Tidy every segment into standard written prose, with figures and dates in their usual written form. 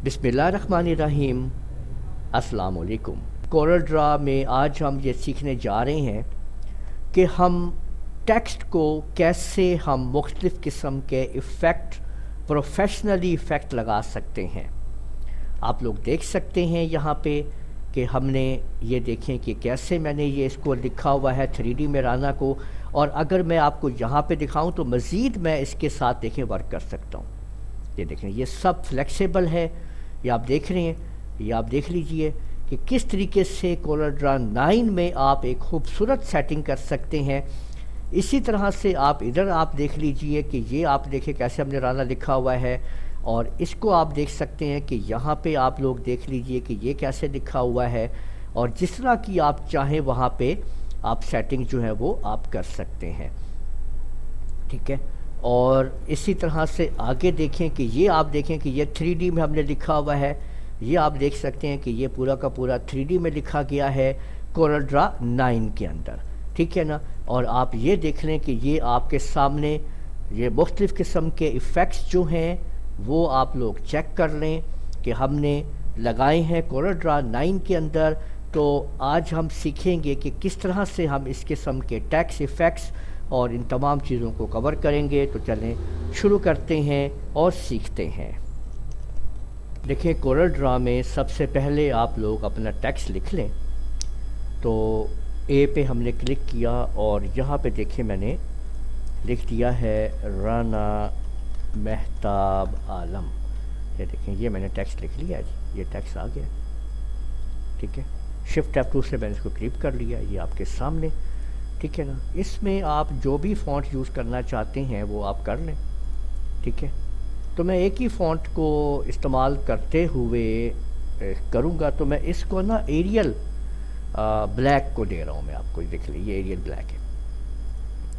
بسم اللہ الرحمن الرحیم۔ السلام علیکم۔ کورل ڈرا میں آج ہم یہ سیکھنے جا رہے ہیں کہ ہم ٹیکسٹ کو کیسے ہم مختلف قسم کے ایفیکٹ، پروفیشنلی ایفیکٹ لگا سکتے ہیں۔ آپ لوگ دیکھ سکتے ہیں یہاں پہ کہ ہم نے یہ دیکھیں کہ کیسے میں نے یہ اس کو لکھا ہوا ہے 3D میں رانا کو، اور اگر میں آپ کو یہاں پہ دکھاؤں تو مزید میں اس کے ساتھ دیکھیں ورک کر سکتا ہوں۔ یہ دیکھیں یہ سب فلیکسیبل ہے، یہ آپ دیکھ رہے ہیں، یہ آپ دیکھ لیجئے کہ کس طریقے سے کورل ڈرا 9 میں آپ ایک خوبصورت سیٹنگ کر سکتے ہیں۔ اسی طرح سے آپ ادھر آپ دیکھ لیجئے کہ یہ آپ دیکھیں کیسے ہم نے رانا لکھا ہوا ہے، اور اس کو آپ دیکھ سکتے ہیں کہ یہاں پہ آپ لوگ دیکھ لیجئے کہ یہ کیسے لکھا ہوا ہے، اور جس طرح کی آپ چاہیں وہاں پہ آپ سیٹنگ جو ہے وہ آپ کر سکتے ہیں، ٹھیک ہے۔ اور اسی طرح سے آگے دیکھیں کہ یہ آپ دیکھیں کہ یہ 3D میں ہم نے لکھا ہوا ہے، یہ آپ دیکھ سکتے ہیں کہ یہ پورا کا پورا 3D میں لکھا گیا ہے کورل ڈرا 9 کے اندر، ٹھیک ہے نا۔ اور آپ یہ دیکھ لیں کہ یہ آپ کے سامنے یہ مختلف قسم کے ایفیکٹس جو ہیں وہ آپ لوگ چیک کر لیں کہ ہم نے لگائے ہیں کورل ڈرا 9 کے اندر۔ تو آج ہم سیکھیں گے کہ کس طرح سے ہم اس قسم کے ٹیکسٹ ایفیکٹس اور ان تمام چیزوں کو کور کریں گے۔ تو چلیں شروع کرتے ہیں اور سیکھتے ہیں۔ دیکھیں کورل ڈرا میں سب سے پہلے آپ لوگ اپنا ٹیکسٹ لکھ لیں۔ تو اے پہ ہم نے کلک کیا اور یہاں پہ دیکھیں میں نے لکھ دیا ہے رانا مہتاب عالم۔ یہ دیکھیں یہ میں نے ٹیکسٹ لکھ لیا ہے جی، یہ ٹیکسٹ آ گیا، ٹھیک ہے۔ شفٹ F2 سے میں نے اس کو کلپ کر لیا، یہ آپ کے سامنے، ٹھیک ہے نا۔ اس میں آپ جو بھی فونٹ یوز کرنا چاہتے ہیں وہ آپ کر لیں، ٹھیک ہے۔ تو میں ایک ہی فونٹ کو استعمال کرتے ہوئے کروں گا، تو میں اس کو نا ایریل بلیک کو دے رہا ہوں، میں آپ کو دیکھ لیں یہ ایریل بلیک ہے۔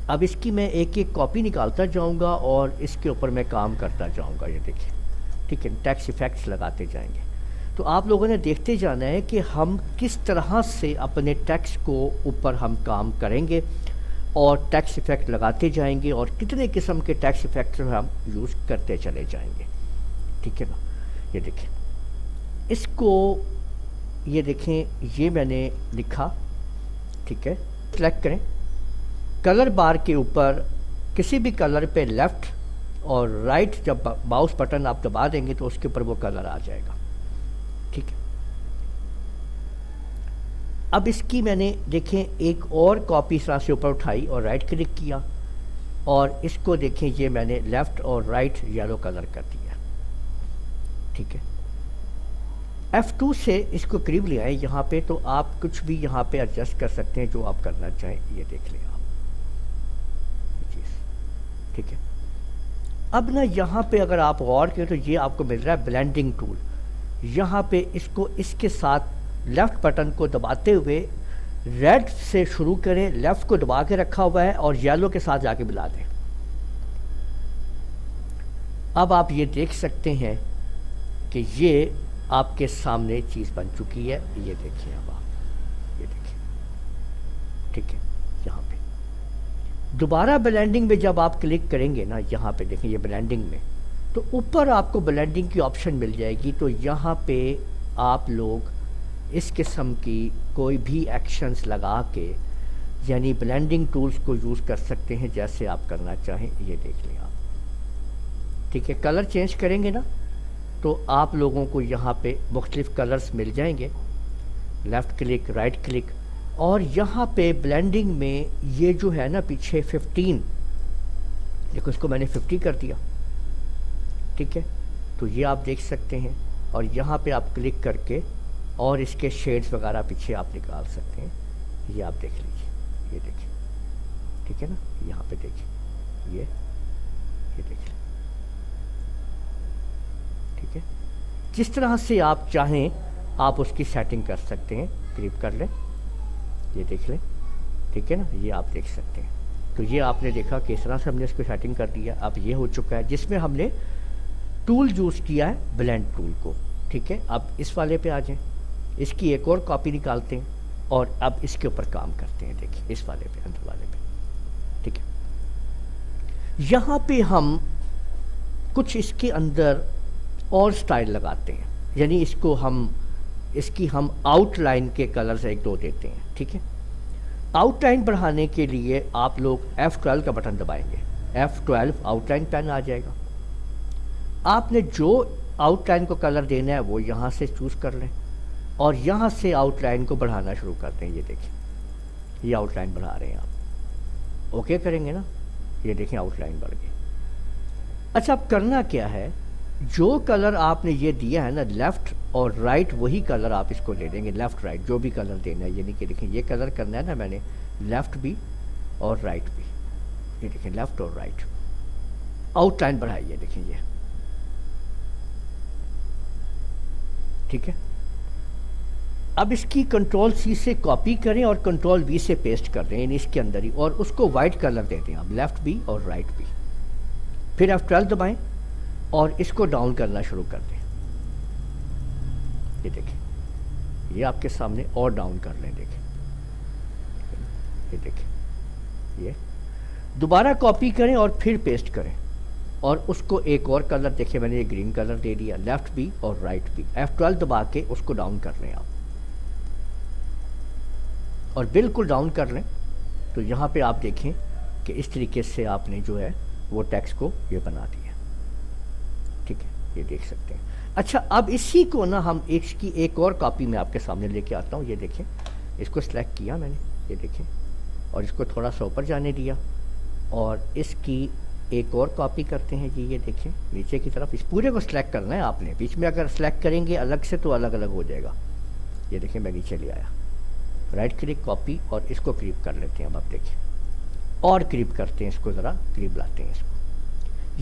اب اس کی میں ایک ایک کاپی نکالتا جاؤں گا اور اس کے اوپر میں کام کرتا جاؤں گا، یہ دیکھیں، ٹھیک ہے۔ ٹیکسٹ ایفیکٹس لگاتے جائیں گے، تو آپ لوگوں نے دیکھتے جانا ہے کہ ہم کس طرح سے اپنے ٹیکسٹ کو اوپر ہم کام کریں گے اور ٹیکسٹ ایفیکٹ لگاتے جائیں گے، اور کتنے قسم کے ٹیکسٹ ایفیکٹ ہم یوز کرتے چلے جائیں گے، ٹھیک ہے نا۔ یہ دیکھیں اس کو، یہ دیکھیں یہ میں نے لکھا، ٹھیک ہے۔ سلیکٹ کریں کلر بار کے اوپر کسی بھی کلر پہ لیفٹ اور رائٹ، جب ماؤس بٹن آپ دبا دیں گے تو اس کے اوپر وہ کلر آ جائے گا، ٹھیک ہے۔ اب اس کی میں نے دیکھیں ایک اور کاپی اس طرح سے اوپر اٹھائی اور رائٹ کلک کیا، اور اس کو دیکھیں یہ میں نے لیفٹ اور رائٹ یلو کلر کر دیا، ٹھیک ہے۔ F2 سے اس کو قریب لے آئیں یہاں پہ، تو آپ کچھ بھی یہاں پہ ایڈجسٹ کر سکتے ہیں جو آپ کرنا چاہیں، یہ دیکھ لیں آپ یہ چیز، ٹھیک ہے۔ اب نا یہاں پہ اگر آپ غور کریں تو یہ آپ کو مل رہا ہے بلینڈنگ ٹول، یہاں پہ اس کو اس کے ساتھ لیفٹ بٹن کو دباتے ہوئے ریڈ سے شروع کریں، لیفٹ کو دبا کے رکھا ہوا ہے اور یلو کے ساتھ جا کے ملا دیں۔ اب آپ یہ دیکھ سکتے ہیں کہ یہ آپ کے سامنے چیز بن چکی ہے، یہ دیکھیں اب آپ یہ دیکھیں، ٹھیک ہے۔ یہاں پہ دوبارہ بلینڈنگ میں جب آپ کلک کریں گے نا، یہاں پہ دیکھیں یہ بلینڈنگ میں، تو اوپر آپ کو بلینڈنگ کی آپشن مل جائے گی، تو یہاں پہ آپ لوگ اس قسم کی کوئی بھی ایکشنز لگا کے یعنی بلینڈنگ ٹولز کو یوز کر سکتے ہیں جیسے آپ کرنا چاہیں، یہ دیکھ لیں آپ، ٹھیک ہے۔ کلر چینج کریں گے نا تو آپ لوگوں کو یہاں پہ مختلف کلرز مل جائیں گے، لیفٹ کلک، رائٹ کلک، اور یہاں پہ بلینڈنگ میں یہ جو ہے نا پیچھے 15، دیکھو اس کو میں نے 50 کر دیا، ٹھیک ہے۔ تو یہ آپ دیکھ سکتے ہیں، اور یہاں پہ آپ کلک کر کے اور اس کے شیڈز وغیرہ پیچھے آپ نکال سکتے ہیں، یہ آپ دیکھ لیجیے، یہ دیکھیں، ٹھیک ہے نا۔ یہاں پہ دیکھیں یہ دیکھ لیں، ٹھیک ہے۔ جس طرح سے آپ چاہیں آپ اس کی سیٹنگ کر سکتے ہیں، کلپ کر لیں، یہ دیکھ لیں، ٹھیک ہے نا۔ یہ آپ دیکھ سکتے ہیں، تو یہ آپ نے دیکھا کہ اس طرح سے ہم نے اس کو سیٹنگ کر دیا۔ اب یہ ہو چکا ہے جس میں ہم نے ٹول یوز کیا ہے بلینڈ ٹول کو، ٹھیک ہے۔ اب اس والے پہ آ جائیں، اس کی ایک اور کاپی نکالتے ہیں اور اب اس کے اوپر کام کرتے ہیں، دیکھیں اس والے پہ، اندر والے پہ، ٹھیک ہے۔ یہاں پہ ہم کچھ اس کے اندر اور سٹائل لگاتے ہیں، یعنی اس کی ہم آؤٹ لائن کے کلرز ایک دو دیتے ہیں، ٹھیک ہے۔ آؤٹ لائن بڑھانے کے لیے آپ لوگ F12 کا بٹن دبائیں گے، F12 آؤٹ لائن پین آ جائے گا۔ آپ نے جو آؤٹ لائن کو کلر دینا ہے وہ یہاں سے چوز کر لیں اور یہاں سے آؤٹ لائن کو بڑھانا شروع کرتے ہیں۔ یہ دیکھیں، یہ آؤٹ لائن بڑھا رہے ہیں آپ، اوکے کریں گے نا، یہ دیکھیں آؤٹ لائن بڑھ گئی۔ اچھا اب کرنا کیا ہے، جو کلر آپ نے یہ دیا ہے نا لیفٹ اور رائٹ، وہی کلر آپ اس کو لے دیں گے، لیفٹ رائٹ جو بھی کلر دینا ہے، یعنی کہ دیکھیں یہ کلر کرنا ہے نا میں نے، لیفٹ بھی اور رائٹ بھی، یہ دیکھیں لیفٹ اور رائٹ، آؤٹ لائن بڑھائیے، دیکھیں یہ ٹھیک ہے۔ اب اس کی کنٹرول سی سے کاپی کریں اور کنٹرول وی سے پیسٹ کر دیں، یعنی اس کے اندر ہی، اور اس کو وائٹ کلر دے دیں آپ، لیفٹ بھی اور رائٹ بھی۔ پھر F12 دبائیں اور اس کو ڈاؤن کرنا شروع کر دیں، یہ دیکھیں یہ آپ کے سامنے، اور ڈاؤن کر لیں، دیکھیں یہ دیکھیں، یہ دوبارہ کاپی کریں اور پھر پیسٹ کریں اور اس کو ایک اور کلر، دیکھیں میں نے یہ گرین کلر دے دیا، لیفٹ بھی اور رائٹ بھی۔ F12 دبا کے اس کو ڈاؤن کر لیں آپ، اور بالکل ڈاؤن کر لیں تو یہاں پہ آپ دیکھیں کہ اس طریقے سے آپ نے جو ہے وہ ٹیکسٹ کو یہ بنا دیا، ٹھیک ہے، یہ دیکھ سکتے ہیں۔ اچھا اب اسی کو نا ہم اس کی ایک اور کاپی میں آپ کے سامنے لے کے آتا ہوں، یہ دیکھیں اس کو سلیکٹ کیا میں نے، یہ دیکھیں، اور اس کو تھوڑا سا اوپر جانے دیا اور اس کی ایک اور کاپی کرتے ہیں جی، یہ دیکھیں نیچے کی طرف، اس پورے کو سلیکٹ کرنا ہے آپ نے، بیچ میں اگر سلیکٹ کریں گے الگ سے تو الگ الگ ہو جائے گا۔ یہ دیکھیں میں نیچے لے آیا، رائٹ کلک کاپی اور اس کو قریب کر لیتے ہیں، اب آپ دیکھیں اور قریب کرتے ہیں، اس کو ذرا قریب لاتے ہیں اس کو۔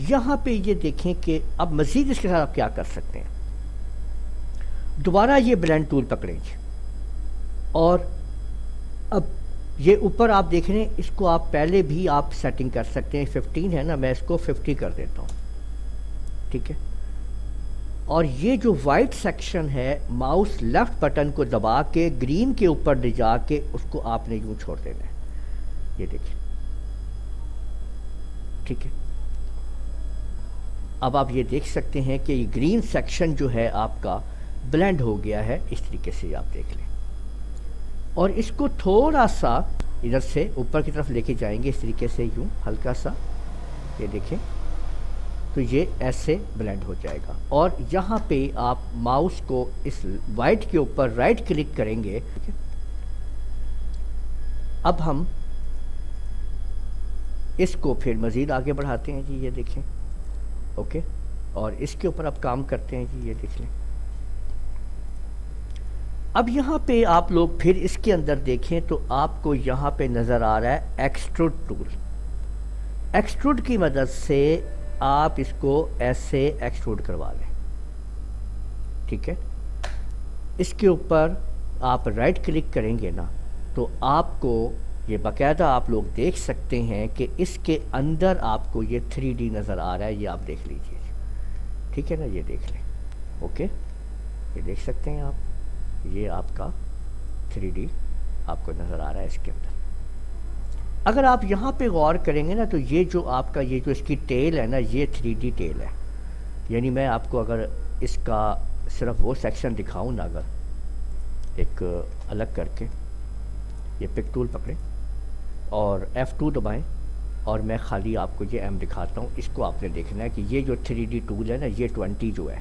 یہاں پہ یہ دیکھیں کہ اب مزید اس کے ساتھ آپ کیا کر سکتے ہیں، دوبارہ یہ بلینڈ ٹول پکڑیں گے اور اب یہ اوپر آپ دیکھ رہے ہیں، اس کو آپ پہلے بھی آپ سیٹنگ کر سکتے ہیں، 15 ہے نا، میں اس کو 50 کر دیتا ہوں، ٹھیک ہے۔ اور یہ جو وائٹ سیکشن ہے، ماؤس لیفٹ بٹن کو دبا کے گرین کے اوپر لے جا کے اس کو آپ نے یوں چھوڑ دینا ہے، یہ دیکھیں ٹھیک ہے۔ اب آپ یہ دیکھ سکتے ہیں کہ یہ گرین سیکشن جو ہے آپ کا بلینڈ ہو گیا ہے، اس طریقے سے آپ دیکھ لیں، اور اس کو تھوڑا سا ادھر سے اوپر کی طرف لے کے جائیں گے، اس طریقے سے یوں ہلکا سا، یہ دیکھیں تو یہ ایسے بلینڈ ہو جائے گا۔ اور یہاں پہ آپ ماؤس کو اس وائٹ کے اوپر رائٹ کلک کریں گے، اب ہم اس کو پھر مزید آگے بڑھاتے ہیں جی، یہ دیکھیں اوکے، اور اس کے اوپر اب کام کرتے ہیں جی، یہ دیکھ لیں۔ اب یہاں پہ آپ لوگ پھر اس کے اندر دیکھیں تو آپ کو یہاں پہ نظر آ رہا ہے ایکسٹروڈ ٹول، ایکسٹروڈ کی مدد سے آپ اس کو ایسے ایکسٹروڈ کروا لیں، ٹھیک ہے۔ اس کے اوپر آپ رائٹ کلک کریں گے نا تو آپ کو یہ باقاعدہ آپ لوگ دیکھ سکتے ہیں کہ اس کے اندر آپ کو یہ 3D نظر آ رہا ہے، یہ آپ دیکھ لیجئے، ٹھیک ہے نا، یہ دیکھ لیں اوکے، یہ دیکھ سکتے ہیں آپ، یہ آپ کا 3D آپ کو نظر آ رہا ہے اس کے اندر۔ اگر آپ یہاں پہ غور کریں گے نا تو یہ جو آپ کا یہ جو اس کی ٹیل ہے نا، یہ 3D ٹیل ہے، یعنی میں آپ کو اگر اس کا صرف وہ سیکشن دکھاؤں نا، اگر ایک الگ کر کے، یہ پک ٹول پکڑیں اور F2 دبائیں اور میں خالی آپ کو یہ ایم دکھاتا ہوں، اس کو آپ نے دیکھنا ہے کہ یہ جو 3D ٹول ہے نا، یہ 20 جو ہے،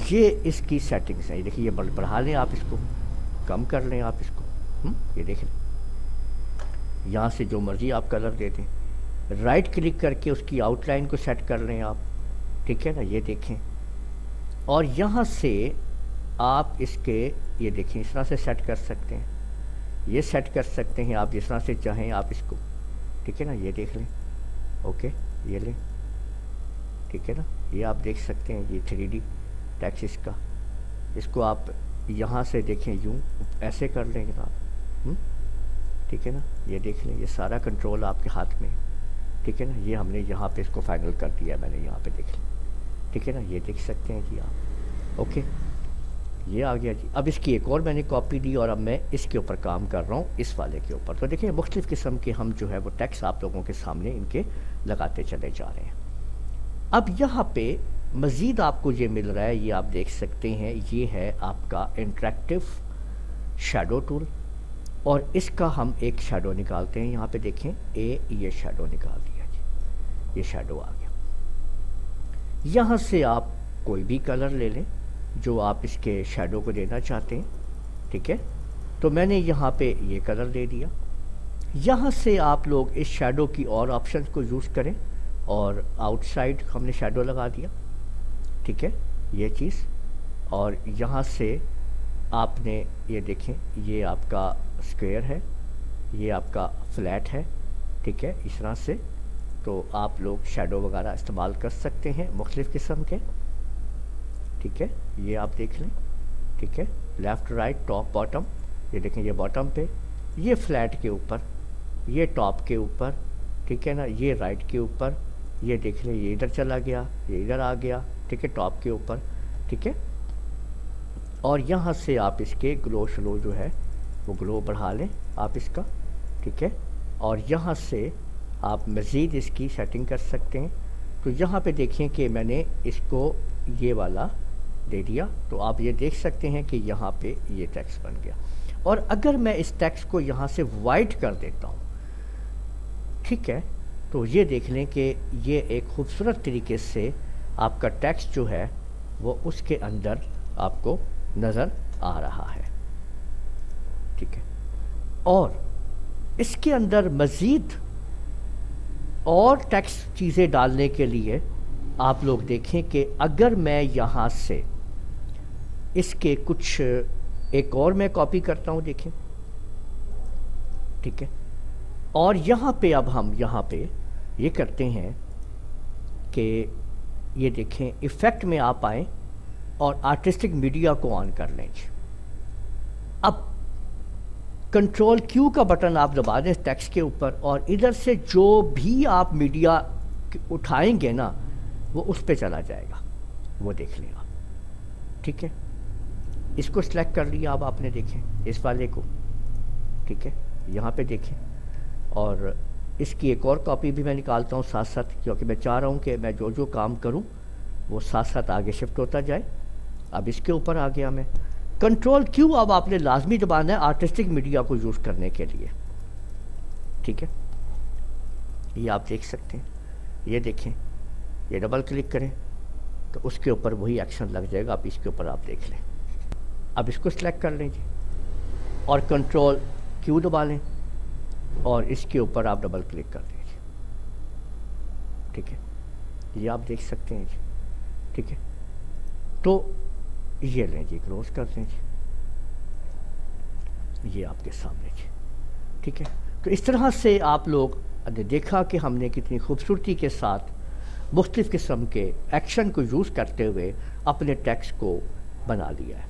یہ اس کی سیٹنگز ہیں، یہ دیکھیں، یہ بڑھا لیں آپ اس کو، کم کر لیں آپ اس کو، یہ دیکھ لیں، یہاں سے جو مرضی آپ کلر دے دیں، رائٹ کلک کر کے اس کی آؤٹ لائن کو سیٹ کر لیں آپ، ٹھیک ہے نا، یہ دیکھیں، اور یہاں سے آپ اس کے یہ دیکھیں اس طرح سے سیٹ کر سکتے ہیں، یہ سیٹ کر سکتے ہیں آپ جس طرح سے چاہیں آپ اس کو، ٹھیک ہے نا، یہ دیکھ لیں اوکے، یہ لیں، ٹھیک ہے نا، یہ آپ دیکھ سکتے ہیں یہ 3D ٹیکسٹ کا، اس کو آپ یہاں سے دیکھیں یوں ایسے کر لیں گے آپ، ٹھیک ہے نا، یہ دیکھ لیں، یہ سارا کنٹرول آپ کے ہاتھ میں، ٹھیک ہے نا، یہ ہم نے یہاں پہ اس کو فائنل کر دیا ہے، میں نے یہاں پہ دیکھ لیں، ٹھیک ہے نا، یہ دیکھ سکتے ہیں جی آپ اوکے، یہ آ گیا جی۔ اب اس کی ایک اور میں نے کاپی دی اور اب میں اس کے اوپر کام کر رہا ہوں، اس والے کے اوپر، تو دیکھیں مختلف قسم کے ہم جو ہے وہ ٹیکسٹ آپ لوگوں کے سامنے ان کے لگاتے چلے جا رہے ہیں۔ اب یہاں پہ مزید آپ کو یہ مل رہا ہے، یہ آپ دیکھ سکتے ہیں، یہ ہے آپ کا انٹریکٹیو شیڈو ٹول، اور اس کا ہم ایک شیڈو نکالتے ہیں۔ یہاں پہ دیکھیں یہ شیڈو نکال دیا جی، یہ شیڈو آ گیا۔ یہاں سے آپ کوئی بھی کلر لے لیں جو آپ اس کے شیڈو کو دینا چاہتے ہیں، ٹھیک ہے؟ تو میں نے یہاں پہ یہ کلر دے دیا۔ یہاں سے آپ لوگ اس شیڈو کی اور آپشنز کو یوز کریں، اور آؤٹ سائڈ ہم نے شیڈو لگا دیا، ٹھیک ہے، یہ چیز۔ اور یہاں سے آپ نے یہ دیکھیں، یہ آپ کا اسکوئر ہے، یہ آپ کا فلیٹ ہے، ٹھیک ہے، اس طرح سے تو آپ لوگ شیڈو وغیرہ استعمال کر سکتے ہیں مختلف قسم کے، ٹھیک ہے، یہ آپ دیکھ لیں، ٹھیک ہے، لیفٹ رائٹ ٹاپ باٹم، یہ دیکھیں، یہ باٹم پہ، یہ فلیٹ کے اوپر، یہ ٹاپ کے اوپر، ٹھیک ہے نا، یہ رائٹ کے اوپر، یہ دیکھ لیں، یہ ادھر چلا گیا، یہ ادھر آ گیا، ٹھیک ہے، ٹاپ کے اوپر، ٹھیک ہے۔ اور یہاں سے آپ اس کے گلو شلو جو ہے وہ گلو بڑھا لیں آپ اس کا، ٹھیک ہے، اور یہاں سے آپ مزید اس کی سیٹنگ کر سکتے ہیں۔ تو یہاں پہ دیکھیں کہ میں نے اس کو یہ والا دے دیا، تو آپ یہ دیکھ سکتے ہیں کہ یہاں پہ یہ ٹیکسٹ بن گیا۔ اور اگر میں اس ٹیکسٹ کو یہاں سے وائٹ کر دیتا ہوں، ٹھیک ہے، تو یہ دیکھ لیں کہ یہ ایک خوبصورت طریقے سے آپ کا ٹیکسٹ جو ہے وہ اس کے اندر آپ کو نظر آ رہا ہے، ٹھیک ہے۔ اور اس کے اندر مزید اور ٹیکسٹ چیزیں ڈالنے کے لیے آپ لوگ دیکھیں کہ اگر میں یہاں سے اس کے کچھ ایک اور میں کاپی کرتا ہوں، دیکھیں، ٹھیک ہے، اور یہاں پہ اب ہم یہاں پہ یہ کرتے ہیں کہ یہ دیکھیں ایفیکٹ میں آپ آئیں اور آرٹسٹک میڈیا کو آن کر لیں جی۔ اب کنٹرول کیو کا بٹن آپ دبا دیں ٹیکسٹ کے اوپر، اور ادھر سے جو بھی آپ میڈیا اٹھائیں گے نا وہ اس پہ چلا جائے گا، وہ دیکھ لیں آپ، ٹھیک ہے۔ اس کو سلیکٹ کر لیا اب آپ نے، دیکھیں اس والے کو، ٹھیک ہے، یہاں پہ دیکھیں، اور اس کی ایک اور کاپی بھی میں نکالتا ہوں ساتھ ساتھ، کیونکہ میں چاہ رہا ہوں کہ میں جو کام کروں وہ ساتھ ساتھ آگے شفٹ ہوتا جائے۔ اب اس کے اوپر آ گیا میں، کنٹرول کیو اب آپ نے لازمی دبانا ہے آرٹسٹک میڈیا کو یوز کرنے کے لیے، ٹھیک ہے، یہ آپ دیکھ سکتے ہیں، یہ دیکھیں، یہ ڈبل کلک کریں تو اس کے اوپر وہی ایکشن لگ جائے گا۔ اب اس کے اوپر آپ دیکھ لیں، اب اس کو سلیکٹ کر لیں جی، اور کنٹرول کیو دبا لیں، اور اس کے اوپر آپ ڈبل کلک کر دیں جی، ٹھیک ہے، یہ آپ دیکھ سکتے ہیں جی، ٹھیک ہے۔ تو یہ لیں جی، کلوز کر دیں جی، یہ آپ کے سامنے جی، ٹھیک ہے۔ تو اس طرح سے آپ لوگ نے دیکھا کہ ہم نے کتنی خوبصورتی کے ساتھ مختلف قسم کے ایکشن کو یوز کرتے ہوئے اپنے ٹیکسٹ کو بنا لیا ہے۔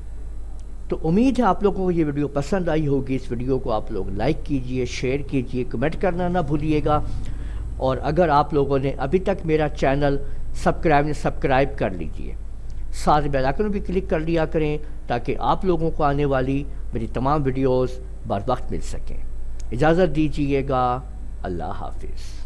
تو امید ہے آپ لوگوں کو یہ ویڈیو پسند آئی ہوگی۔ اس ویڈیو کو آپ لوگ لائک کیجئے، شیئر کیجئے، کمنٹ کرنا نہ بھولیے گا، اور اگر آپ لوگوں نے ابھی تک میرا چینل سبسکرائب کر لیجئے، ساتھ بیل آئیکن بھی کلک کر لیا کریں تاکہ آپ لوگوں کو آنے والی میری تمام ویڈیوز بر وقت مل سکیں۔ اجازت دیجیے گا، اللہ حافظ۔